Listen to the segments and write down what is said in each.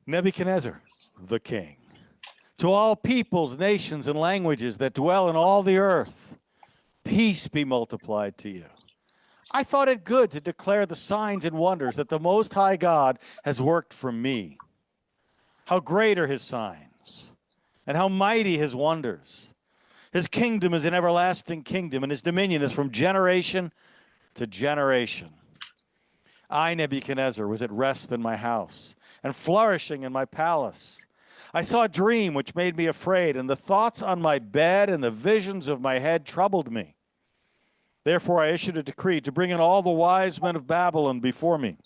Nebuchadnezzar, the king, to all peoples, nations, and languages that dwell in all the earth, peace be multiplied to you. I thought it good to declare the signs and wonders that the Most High God has worked for me. How great are his signs, and how mighty his wonders. His kingdom is an everlasting kingdom, and his dominion is from generation to generation. I, Nebuchadnezzar, was at rest in my house and flourishing in my palace. I saw a dream which made me afraid, and the thoughts on my bed and the visions of my head troubled me. Therefore I issued a decree to bring in all the wise men of Babylon before me,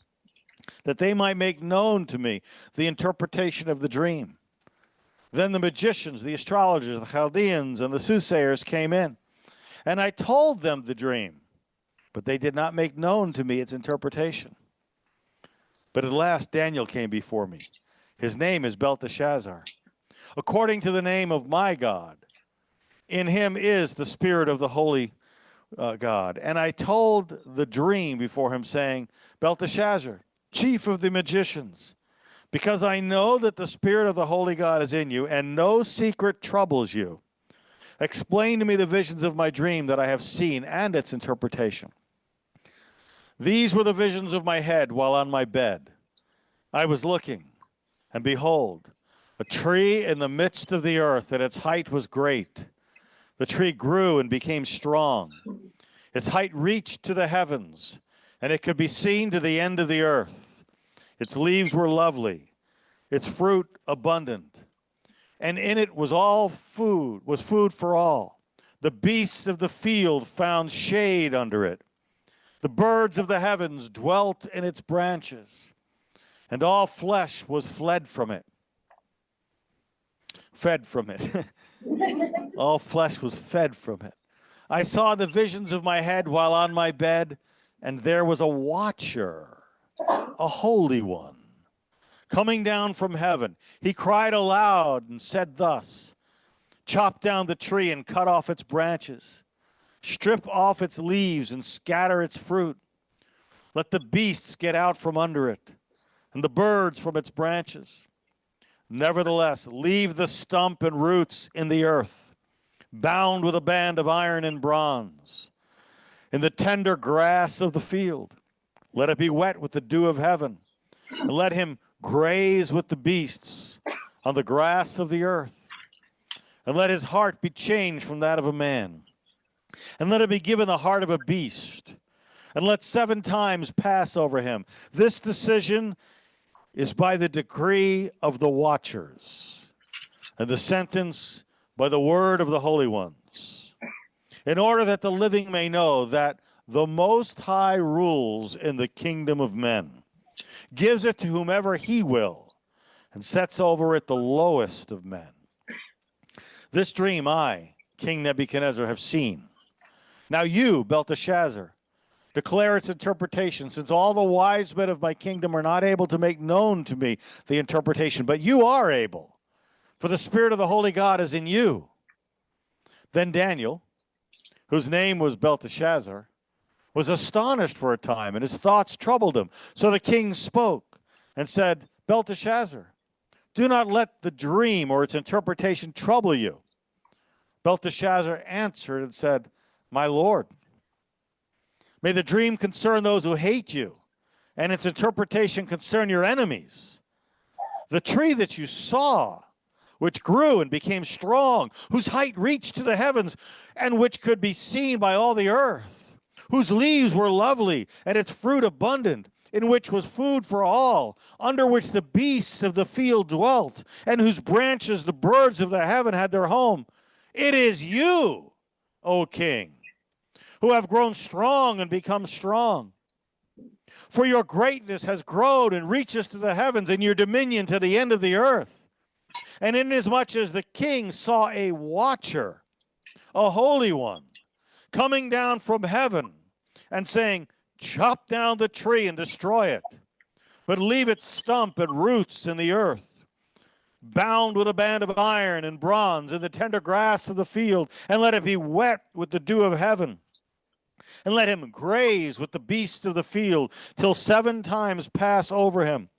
that they might make known to me the interpretation of the dream. Then the magicians, the astrologers, the Chaldeans, and the soothsayers came in, and I told them the dream, but they did not make known to me its interpretation. But at last Daniel came before me. His name is Belteshazzar, according to the name of my God. In him is the spirit of the holy God. And I told the dream before him, saying, Belteshazzar, chief of the magicians, because I know that the spirit of the holy God is in you, and no secret troubles you. Explain to me the visions of my dream that I have seen and its interpretation. These were the visions of my head while on my bed. I was looking, and behold, a tree in the midst of the earth, and its height was great. The tree grew and became strong. Its height reached to the heavens, and it could be seen to the end of the earth. Its leaves were lovely, its fruit abundant, and in it was food for all. The beasts of the field found shade under it. The birds of the heavens dwelt in its branches, and all flesh was fed from it. All flesh was fed from it. I saw the visions of my head while on my bed, and there was a watcher, a holy one, coming down from heaven. He cried aloud and said thus, chop down the tree and cut off its branches. Strip off its leaves and scatter its fruit. Let the beasts get out from under it, and the birds from its branches. Nevertheless, leave the stump and roots in the earth, bound with a band of iron and bronze. In the tender grass of the field, let it be wet with the dew of heaven, and let him graze with the beasts on the grass of the earth. And let his heart be changed from that of a man, and let it be given the heart of a beast, and let 7 times pass over him. This decision is by the decree of the watchers, and the sentence by the word of the holy ones, in order that the living may know that the Most High rules in the kingdom of men, gives it to whomever he will, and sets over it the lowest of men. This dream I, King Nebuchadnezzar, have seen. Now you, Belteshazzar, declare its interpretation, since all the wise men of my kingdom are not able to make known to me the interpretation, but you are able, for the spirit of the holy God is in you. Then Daniel, whose name was Belteshazzar, was astonished for a time, and his thoughts troubled him. So the king spoke and said, Belteshazzar, do not let the dream or its interpretation trouble you. Belteshazzar answered and said, my lord, may the dream concern those who hate you, and its interpretation concern your enemies. The tree that you saw, which grew and became strong, whose height reached to the heavens, and which could be seen by all the earth, whose leaves were lovely, and its fruit abundant, in which was food for all, under which the beasts of the field dwelt, and whose branches the birds of the heaven had their home. It is you, O king, who have grown strong and become strong. For your greatness has grown and reaches to the heavens, and your dominion to the end of the earth. And inasmuch as the king saw a watcher, a holy one, coming down from heaven, and saying, chop down the tree and destroy it, but leave its stump and roots in the earth, bound with a band of iron and bronze in the tender grass of the field, and let it be wet with the dew of heaven. And let him graze with the beasts of the field till 7 times pass over him.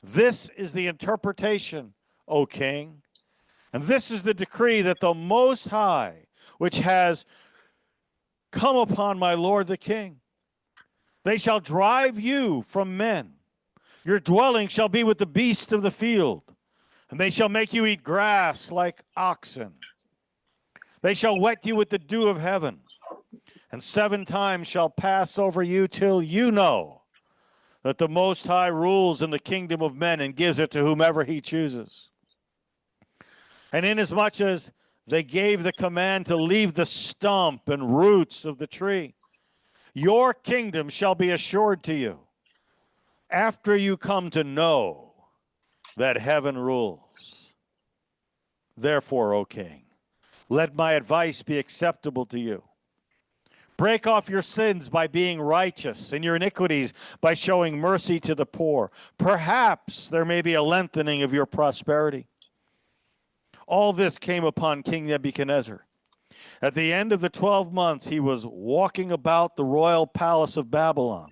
This is the interpretation, O king, and this is the decree that the Most High, which has come upon my lord the king. They shall drive you from men. Your dwelling shall be with the beasts of the field, and they shall make you eat grass like oxen. They shall wet you with the dew of heaven, and 7 times shall pass over you till you know that the Most High rules in the kingdom of men and gives it to whomever he chooses. And inasmuch as they gave the command to leave the stump and roots of the tree, your kingdom shall be assured to you after you come to know that heaven rules. Therefore, O king, let my advice be acceptable to you. Break off your sins by being righteous, and your iniquities by showing mercy to the poor. Perhaps there may be a lengthening of your prosperity. All this came upon King Nebuchadnezzar. At the end of the 12 months, he was walking about the royal palace of Babylon.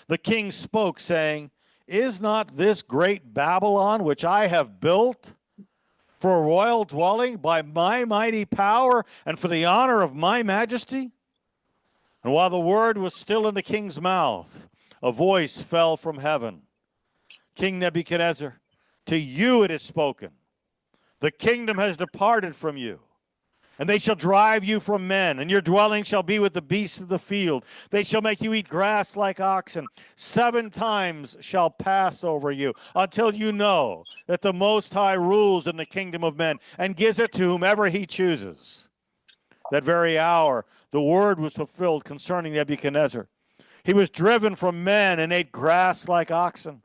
The king spoke, saying, Is not this great Babylon, which I have built for a royal dwelling by my mighty power and for the honor of my majesty? And while the word was still in the king's mouth, a voice fell from heaven. King Nebuchadnezzar, to you it is spoken. The kingdom has departed from you, and they shall drive you from men, and your dwelling shall be with the beasts of the field. They shall make you eat grass like oxen. 7 times shall pass over you, until you know that the Most High rules in the kingdom of men, and gives it to whomever he chooses. That very hour, the word was fulfilled concerning Nebuchadnezzar. He was driven from men and ate grass like oxen.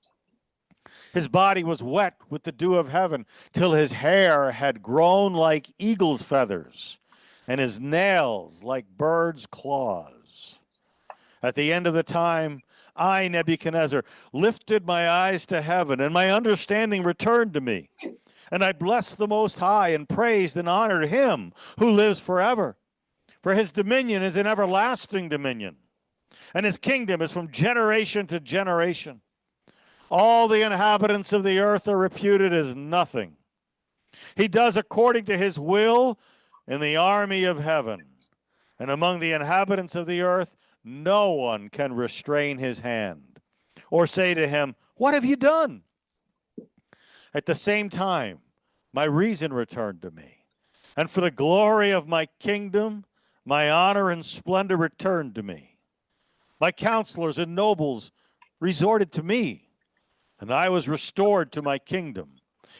His body was wet with the dew of heaven, till his hair had grown like eagle's feathers, and his nails like birds' claws. At the end of the time, I, Nebuchadnezzar, lifted my eyes to heaven, and my understanding returned to me. And I blessed the Most High, and praised and honored him who lives forever. For his dominion is an everlasting dominion, and his kingdom is from generation to generation. All the inhabitants of the earth are reputed as nothing. He does according to his will in the army of heaven, and among the inhabitants of the earth, no one can restrain his hand or say to him, What have you done? At the same time, my reason returned to me, and for the glory of my kingdom, my honor and splendor returned to me. My counselors and nobles resorted to me, and I was restored to my kingdom.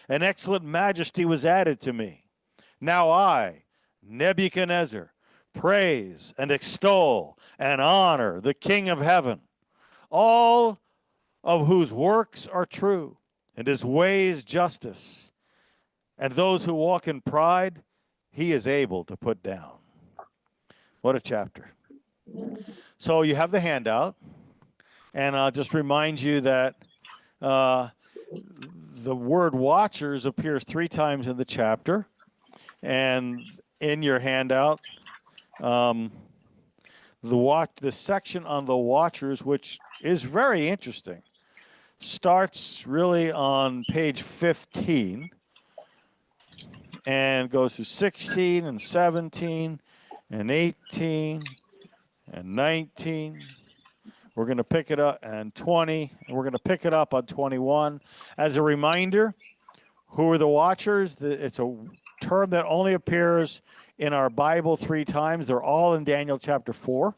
An excellent majesty was added to me. Now I, Nebuchadnezzar, praise and extol and honor the King of heaven, all of whose works are true, and his ways justice. And those who walk in pride, he is able to put down. What a chapter. So you have the handout, and I'll just remind you that the word watchers appears 3 times in the chapter, and in your handout, the section on the watchers, which is very interesting, starts really on page 15 and goes through 16 and 17 and 18 and 19. We're going to pick it up on 20, and we're going to pick it up on 21. As a reminder, who are the watchers? It's a term that only appears in our Bible 3 times. They're all in Daniel chapter 4,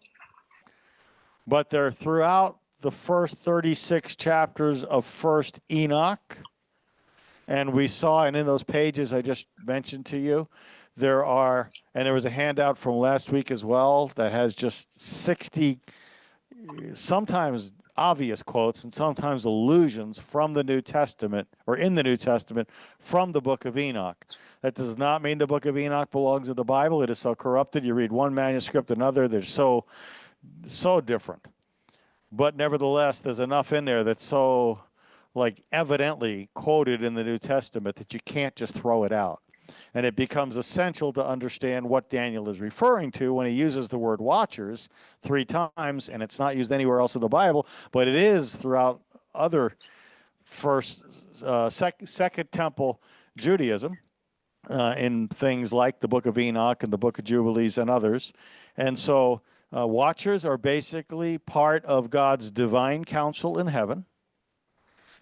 but they're throughout the first 36 chapters of First Enoch. And we saw, and in those pages I just mentioned to you, there was a handout from last week as well that has just 60 sometimes obvious quotes and sometimes allusions from the New Testament, or in the New Testament, from the book of Enoch. That does not mean the book of Enoch belongs in the Bible. It is so corrupted. You read one manuscript, another, they're so different. But nevertheless, there's enough in there that's so evidently quoted in the New Testament that you can't just throw it out. And it becomes essential to understand what Daniel is referring to when he uses the word watchers 3 times, and it's not used anywhere else in the Bible, but it is throughout other Second Temple Judaism in things like the Book of Enoch and the Book of Jubilees and others. And so watchers are basically part of God's divine council in heaven,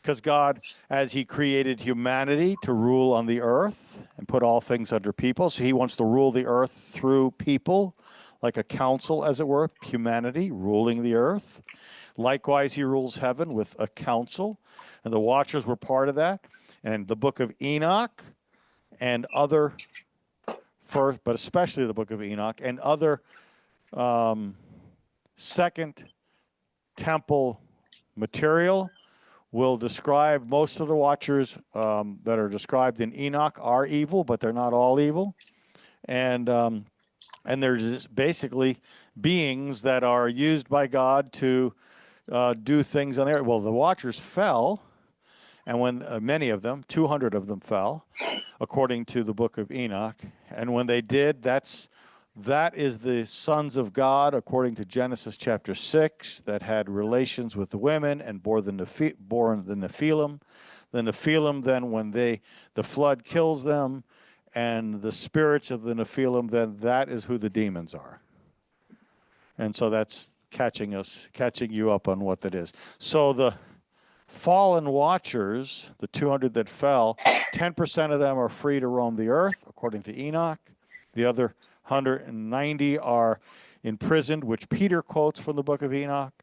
because God, as he created humanity to rule on the earth and put all things under people, so he wants to rule the earth through people, like a council, as it were, humanity ruling the earth. Likewise, he rules heaven with a council, and the watchers were part of that. And the Book of Enoch and other, first, but especially the Book of Enoch and other Second Temple material will describe most of the watchers that are described in Enoch are evil, but they're not all evil. And there's basically beings that are used by God to do things on there. Well, the watchers fell, and when many of them, 200 of them fell, according to the Book of Enoch. And when they did, that is the sons of God, according to Genesis chapter 6, that had relations with the women and bore the Nephilim. The Nephilim, then, when the flood kills them, and the spirits of the Nephilim, then that is who the demons are. And so that's catching you up on what that is. So the fallen watchers, the 200 that fell, 10% of them are free to roam the earth, according to Enoch. The other 190 are imprisoned, which Peter quotes from the Book of Enoch.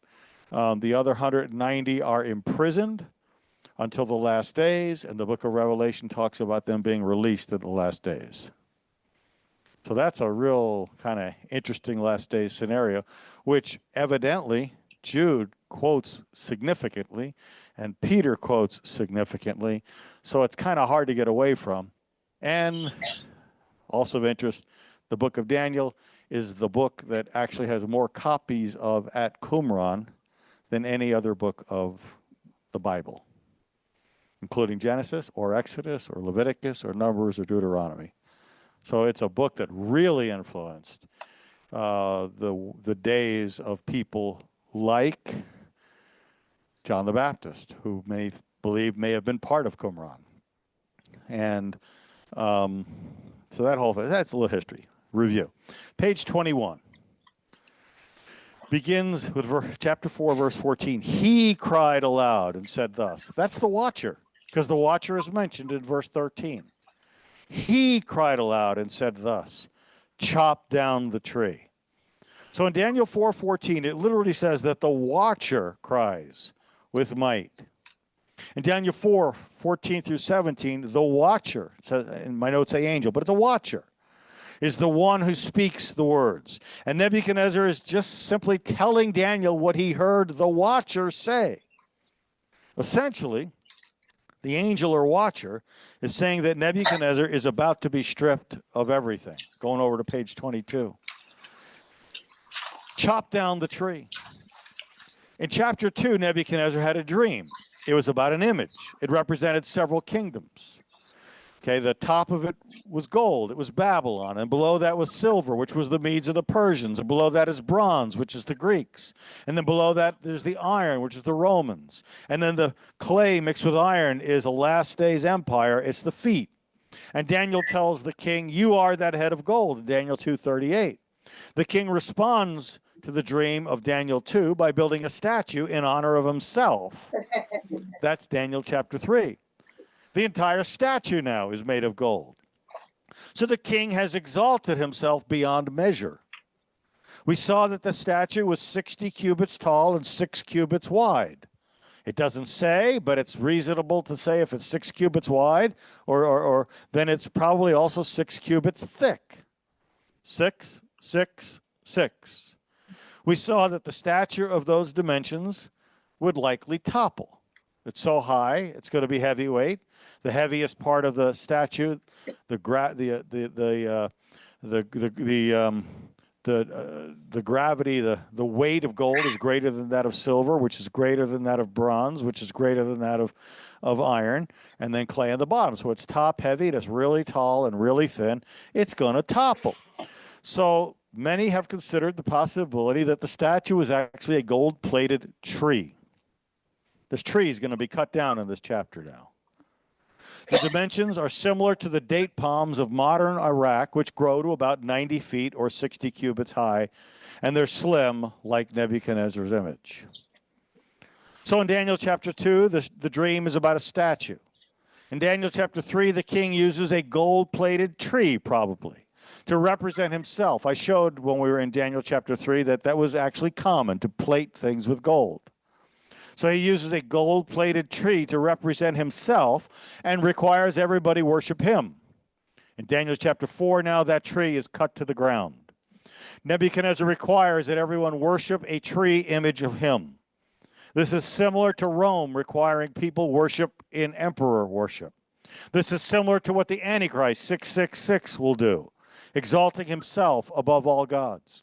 The other 190 are imprisoned until the last days, and the Book of Revelation talks about them being released in the last days. So that's a real kind of interesting last days scenario, which evidently Jude quotes significantly, and Peter quotes significantly. So it's kind of hard to get away from. And also of interest, the Book of Daniel is the book that actually has more copies of at Qumran than any other book of the Bible, including Genesis or Exodus or Leviticus or Numbers or Deuteronomy. So it's a book that really influenced the days of people like John the Baptist, who many believe may have been part of Qumran. And so that's a little history review. Page 21 begins with chapter 4, verse 14. He cried aloud and said thus. That's the watcher, because the watcher is mentioned in verse 13. He cried aloud and said thus, chop down the tree. So in Daniel 4:14, it literally says that the watcher cries with might. In Daniel 4:14 through 17, the watcher, in my notes say angel, but it's a watcher, is the one who speaks the words. And Nebuchadnezzar is just simply telling Daniel what he heard the watcher say. Essentially, the angel or watcher is saying that Nebuchadnezzar is about to be stripped of everything. Going over to page 22. Chop down the tree. In chapter 2, Nebuchadnezzar had a dream. It was about an image. It represented several kingdoms. Okay, the top of it was gold. It was Babylon. And below that was silver, which was the Medes and the Persians. And below that is bronze, which is the Greeks. And then below that, there's the iron, which is the Romans. And then the clay mixed with iron is a last days empire. It's the feet. And Daniel tells the king, you are that head of gold, in Daniel 2:38. The king responds to the dream of Daniel 2 by building a statue in honor of himself. That's Daniel chapter 3. The entire statue now is made of gold. So the king has exalted himself beyond measure. We saw that the statue was 60 cubits tall and 6 cubits wide. It doesn't say, but it's reasonable to say if it's 6 cubits wide, or then it's probably also 6 cubits thick. 6, 6, 6. We saw that the stature of those dimensions would likely topple. It's so high, it's going to be heavyweight. The heaviest part of the statue, the gravity, the weight of gold is greater than that of silver, which is greater than that of bronze, which is greater than that of iron, and then clay on the bottom. So it's top heavy, and it's really tall and really thin. It's going to topple. So many have considered the possibility that the statue was actually a gold-plated tree. This tree is going to be cut down in this chapter now. The dimensions are similar to the date palms of modern Iraq, which grow to about 90 feet or 60 cubits high, and they're slim like Nebuchadnezzar's image. So in Daniel chapter 2, the dream is about a statue. In Daniel chapter 3, the king uses a gold-plated tree, probably, to represent himself. I showed when we were in Daniel chapter 3 that that was actually common, to plate things with gold. So he uses a gold-plated tree to represent himself and requires everybody worship him. In Daniel chapter 4, now that tree is cut to the ground. Nebuchadnezzar requires that everyone worship a tree image of him. This is similar to Rome requiring people worship in emperor worship. This is similar to what the Antichrist 666 will do, exalting himself above all gods.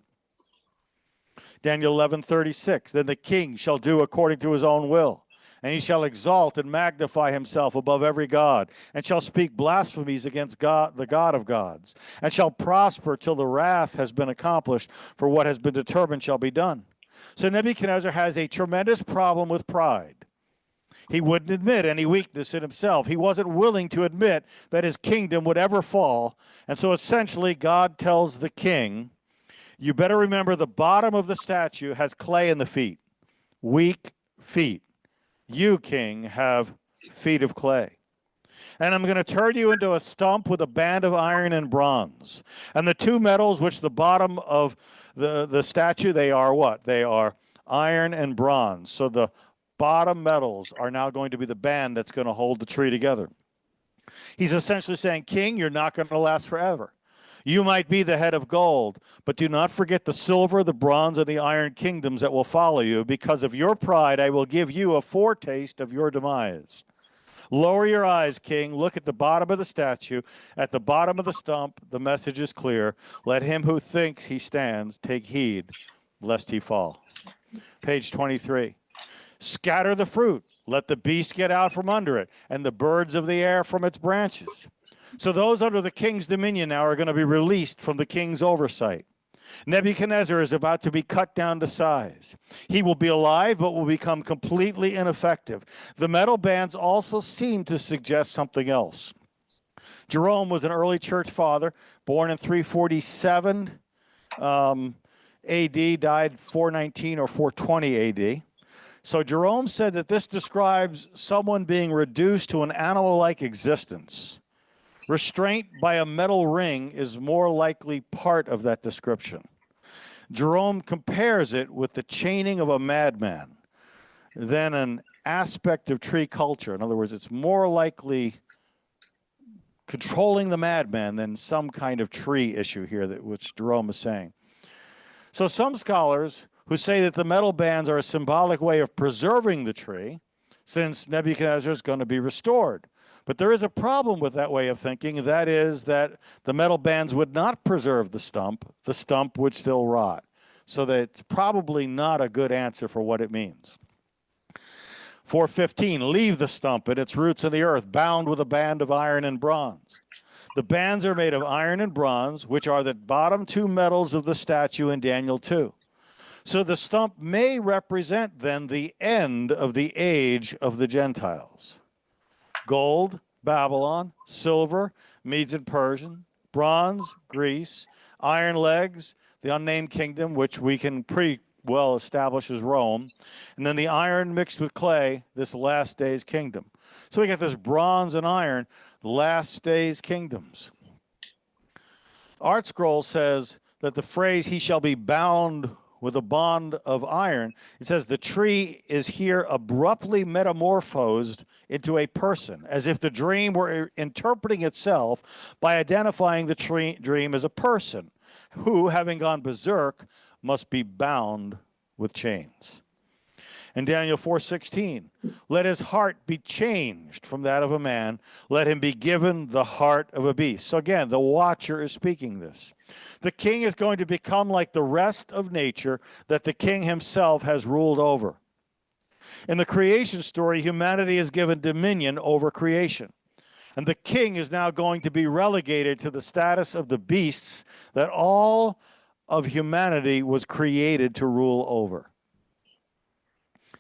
Daniel 11:36, then the king shall do according to his own will, and he shall exalt and magnify himself above every god, and shall speak blasphemies against God, the God of gods, and shall prosper till the wrath has been accomplished, for what has been determined shall be done. So Nebuchadnezzar has a tremendous problem with pride. He wouldn't admit any weakness in himself. He wasn't willing to admit that his kingdom would ever fall, and so essentially God tells the king, you better remember the bottom of the statue has clay in the feet, weak feet. You, king, have feet of clay. And I'm going to turn you into a stump with a band of iron and bronze. And the two metals which the bottom of the statue, they are what? They are iron and bronze. So the bottom metals are now going to be the band that's going to hold the tree together. He's essentially saying, king, you're not going to last forever. You might be the head of gold, but do not forget the silver, the bronze, and the iron kingdoms that will follow you. Because of your pride, I will give you a foretaste of your demise. Lower your eyes, king. Look at the bottom of the statue. At the bottom of the stump, the message is clear. Let him who thinks he stands take heed, lest he fall. Page 23. Scatter the fruit. Let the beast get out from under it, and the birds of the air from its branches. So those under the king's dominion now are going to be released from the king's oversight. Nebuchadnezzar is about to be cut down to size. He will be alive, but will become completely ineffective. The metal bands also seem to suggest something else. Jerome was an early church father, born in 347 AD, died 419 or 420 AD. So Jerome said that this describes someone being reduced to an animal-like existence. Restraint by a metal ring is more likely part of that description. Jerome compares it with the chaining of a madman than an aspect of tree culture. In other words, it's more likely controlling the madman than some kind of tree issue here, which Jerome is saying. So some scholars who say that the metal bands are a symbolic way of preserving the tree, since Nebuchadnezzar is going to be restored. But there is a problem with that way of thinking. That is that the metal bands would not preserve the stump would still rot. So that's probably not a good answer for what it means. 415, leave the stump and its roots in the earth, bound with a band of iron and bronze. The bands are made of iron and bronze, which are the bottom two metals of the statue in Daniel 2. So the stump may represent then the end of the age of the Gentiles. Gold, Babylon; silver, Medes and Persian; bronze, Greece; iron legs, the unnamed kingdom, which we can pretty well establish as Rome; and then the iron mixed with clay, this last days kingdom. So we get this bronze and iron, last days kingdoms. Art Scroll says that the phrase, he shall be bound with a bond of iron, it says the tree is here abruptly metamorphosed into a person, as if the dream were interpreting itself by identifying the dream as a person who, having gone berserk, must be bound with chains. In Daniel 4:16, let his heart be changed from that of a man, let him be given the heart of a beast. So again, the watcher is speaking this. The king is going to become like the rest of nature that the king himself has ruled over. In the creation story, humanity is given dominion over creation. And the king is now going to be relegated to the status of the beasts that all of humanity was created to rule over.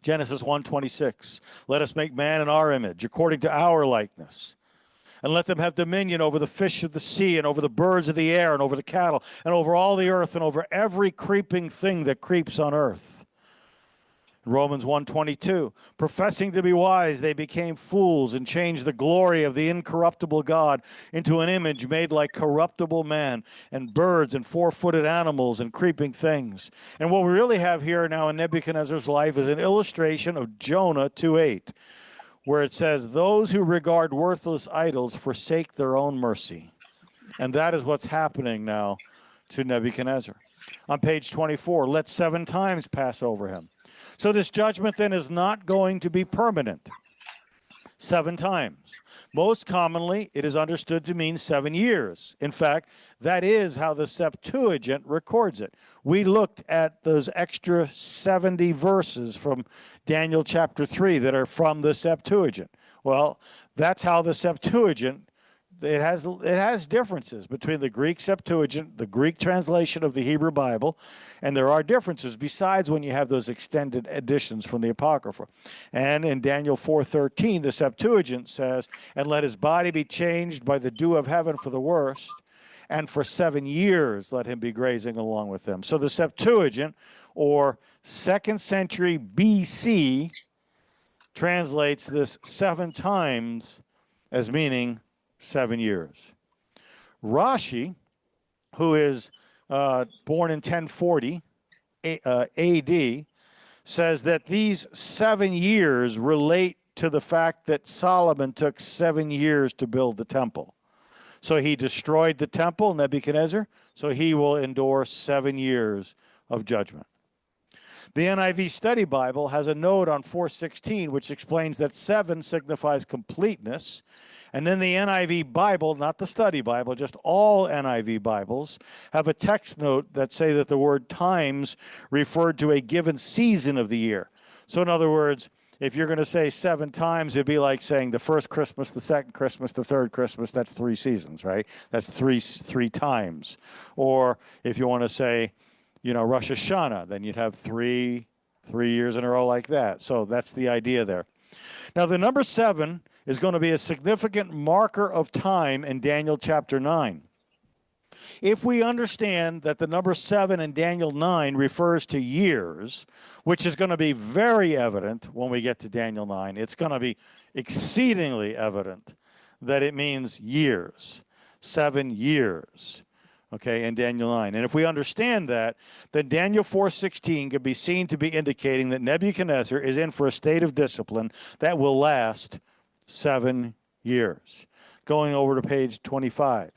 Genesis 1:26. Let us make man in our image, according to our likeness. And let them have dominion over the fish of the sea, and over the birds of the air, and over the cattle, and over all the earth, and over every creeping thing that creeps on earth. Romans 1:22. Professing to be wise, they became fools and changed the glory of the incorruptible God into an image made like corruptible man, and birds, and four-footed animals, and creeping things. And what we really have here now in Nebuchadnezzar's life is an illustration of Jonah 2:8. where it says, those who regard worthless idols forsake their own mercy. And that is what's happening now to Nebuchadnezzar. On page 24, let 7 times pass over him. So this judgment then is not going to be permanent. 7 times. Most commonly, it is understood to mean 7 years. In fact, that is how the Septuagint records it. We looked at those extra 70 verses from Daniel chapter 3 that are from the Septuagint. Well, that's how the Septuagint, it has differences between the Greek Septuagint, the Greek translation of the Hebrew Bible, and there are differences besides when you have those extended editions from the Apocrypha. And in Daniel 4:13, the Septuagint says, and let his body be changed by the dew of heaven for the worst, and for 7 years let him be grazing along with them. So the Septuagint, or 2nd century BC, translates this 7 times as meaning 7 years. Rashi, who is born in 1040 AD, says that these 7 years relate to the fact that Solomon took 7 years to build the temple. So he destroyed the temple, Nebuchadnezzar, so he will endure 7 years of judgment. The NIV Study Bible has a note on 416 which explains that 7 signifies completeness. And then the NIV Bible, not the Study Bible, just all NIV Bibles, have a text note that say that the word times referred to a given season of the year. So in other words, if you're going to say 7 times, it'd be like saying the first Christmas, the second Christmas, the third Christmas. That's 3 seasons, right? That's three times. Or if you want to say, Rosh Hashanah, then you'd have three years in a row like that. So that's the idea there. Now, the number 7 is going to be a significant marker of time in Daniel chapter 9. If we understand that the number 7 in Daniel 9 refers to years, which is going to be very evident when we get to Daniel 9, it's going to be exceedingly evident that it means years, 7 years, okay, in Daniel 9. And if we understand that, then Daniel 4:16 can be seen to be indicating that Nebuchadnezzar is in for a state of discipline that will last 7 years. Going over to page 25.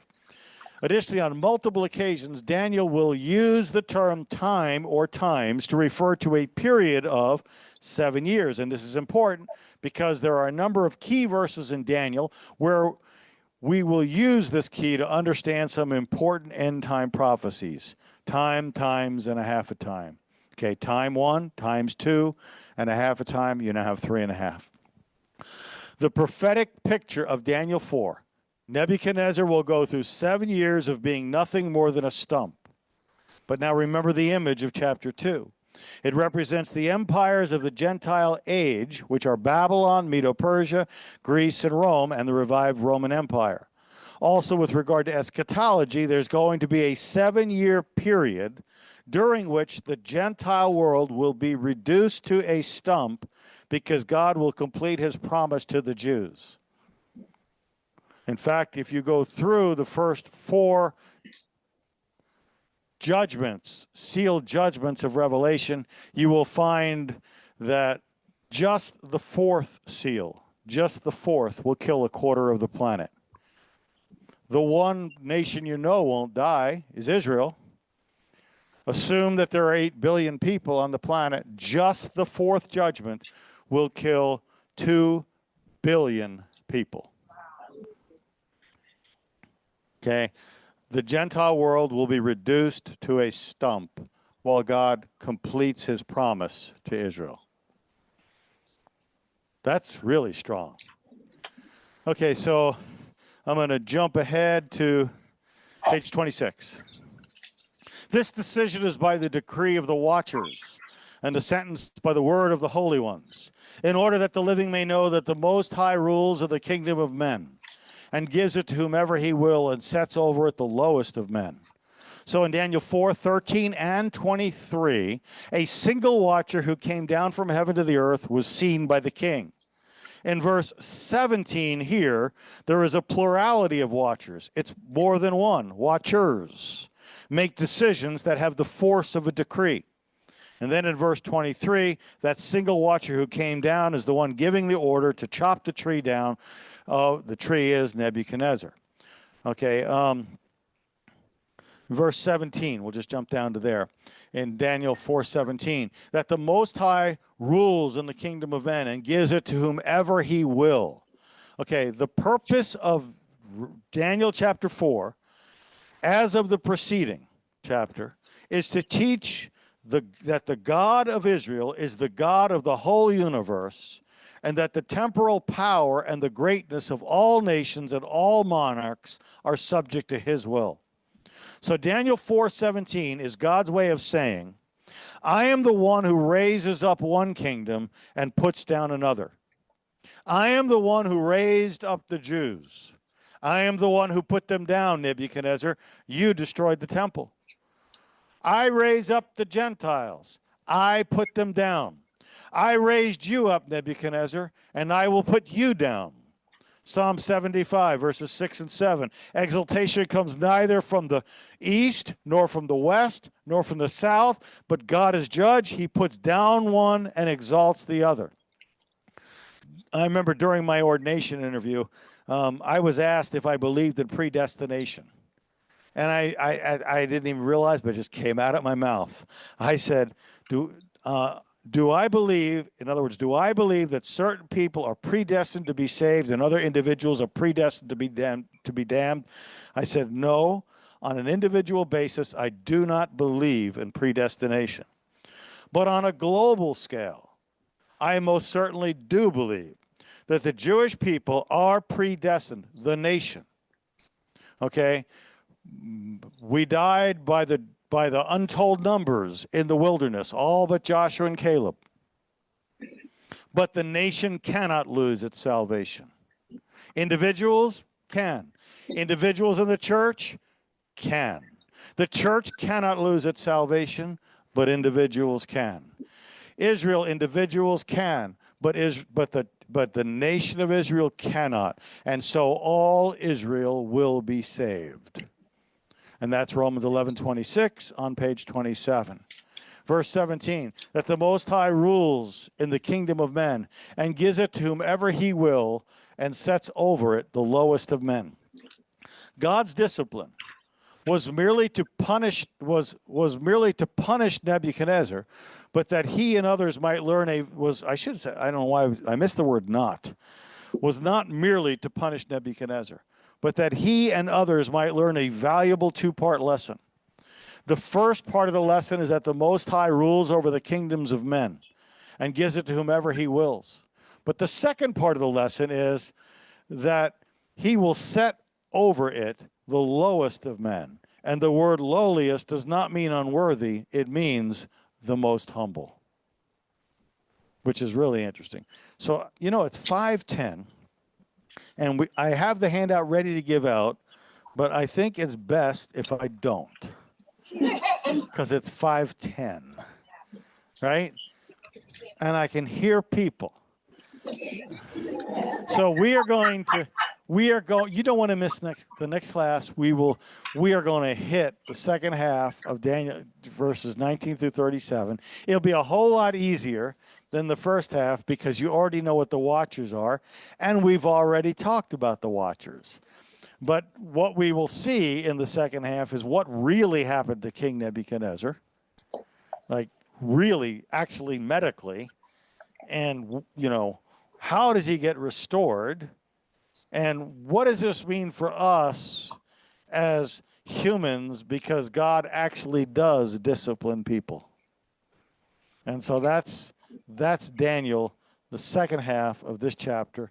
Additionally, on multiple occasions, Daniel will use the term time or times to refer to a period of 7 years. And this is important because there are a number of key verses in Daniel where we will use this key to understand some important end-time prophecies. Time, times, and a half a time. Okay, time 1, times 2, and a half a time, you now have 3.5. The prophetic picture of Daniel 4. Nebuchadnezzar will go through 7 years of being nothing more than a stump. But now remember the image of chapter 2. It represents the empires of the Gentile age, which are Babylon, Medo-Persia, Greece, and Rome, and the revived Roman Empire. Also, with regard to eschatology, there's going to be a 7-year period during which the Gentile world will be reduced to a stump because God will complete his promise to the Jews. In fact, if you go through the first 4 judgments, sealed judgments of Revelation, you will find that just the 4th seal, just the 4th, will kill a quarter of the planet. The one nation won't die is Israel. Assume that there are 8 billion people on the planet. Just the 4th judgment will kill 2 billion people. Okay, the Gentile world will be reduced to a stump while God completes his promise to Israel. That's really strong. Okay, so I'm going to jump ahead to page 26. This decision is by the decree of the watchers, and the sentence by the word of the holy ones, in order that the living may know that the Most High rules of the kingdom of men, and gives it to whomever he will, and sets over it the lowest of men. So in Daniel 4:13 and 23, a single watcher who came down from heaven to the earth was seen by the king. In verse 17 here, there is a plurality of watchers. It's more than one. Watchers make decisions that have the force of a decree. And then in verse 23, that single watcher who came down is the one giving the order to chop the tree down. The tree is Nebuchadnezzar. Okay, verse 17, we'll just jump down to there. In Daniel 4:17, that the Most High rules in the kingdom of men and gives it to whomever he will. Okay, the purpose of Daniel chapter 4, as of the preceding chapter, is to teach that the God of Israel is the God of the whole universe, and that the temporal power and the greatness of all nations and all monarchs are subject to his will. So Daniel 4:17 is God's way of saying, I am the one who raises up one kingdom and puts down another. I am the one who raised up the Jews. I am the one who put them down, Nebuchadnezzar. You destroyed the temple. I raise up the Gentiles. I put them down. I raised you up, Nebuchadnezzar, and I will put you down. Psalm 75, verses 6 and 7. Exaltation comes neither from the east, nor from the west, nor from the south, but God is judge. He puts down one and exalts the other. I remember during my ordination interview, I was asked if I believed in predestination. And I didn't even realize, but it just came out of my mouth. I said, do I believe, in other words, do I believe that certain people are predestined to be saved and other individuals are predestined to be damned? I said, no, on an individual basis, I do not believe in predestination. But on a global scale, I most certainly do believe that the Jewish people are predestined, the nation. Okay? We died by the untold numbers in the wilderness, all but Joshua and Caleb. But the nation cannot lose its salvation. Individuals can. Individuals in the church can. The church cannot lose its salvation, but individuals can. Israel, individuals can, but the nation of Israel cannot. And so all Israel will be saved. And that's Romans 11:26 on page 27. Verse 17, that the Most High rules in the kingdom of men and gives it to whomever he will and sets over it the lowest of men. God's discipline was merely to punish Nebuchadnezzar, but that he and others might learn I don't know why I missed the word not, was not merely to punish Nebuchadnezzar, but that he and others might learn a valuable two-part lesson. The first part of the lesson is that the Most High rules over the kingdoms of men and gives it to whomever he wills. But the second part of the lesson is that he will set over it the lowest of men. And the word lowliest does not mean unworthy. It means the most humble, which is really interesting. So, it's 5:10. And I have the handout ready to give out, but I think it's best if I don't, because it's 5:10, right? And I can hear people. So you don't want to miss the next class. We are going to hit the second half of Daniel verses 19 through 37. It'll be a whole lot easier than the first half because you already know what the watchers are, and we've already talked about the watchers. But what we will see in the second half is what really happened to King Nebuchadnezzar, like really, actually medically, and, how does he get restored? And what does this mean for us as humans? Because God actually does discipline people. And so that's Daniel, the second half of this chapter.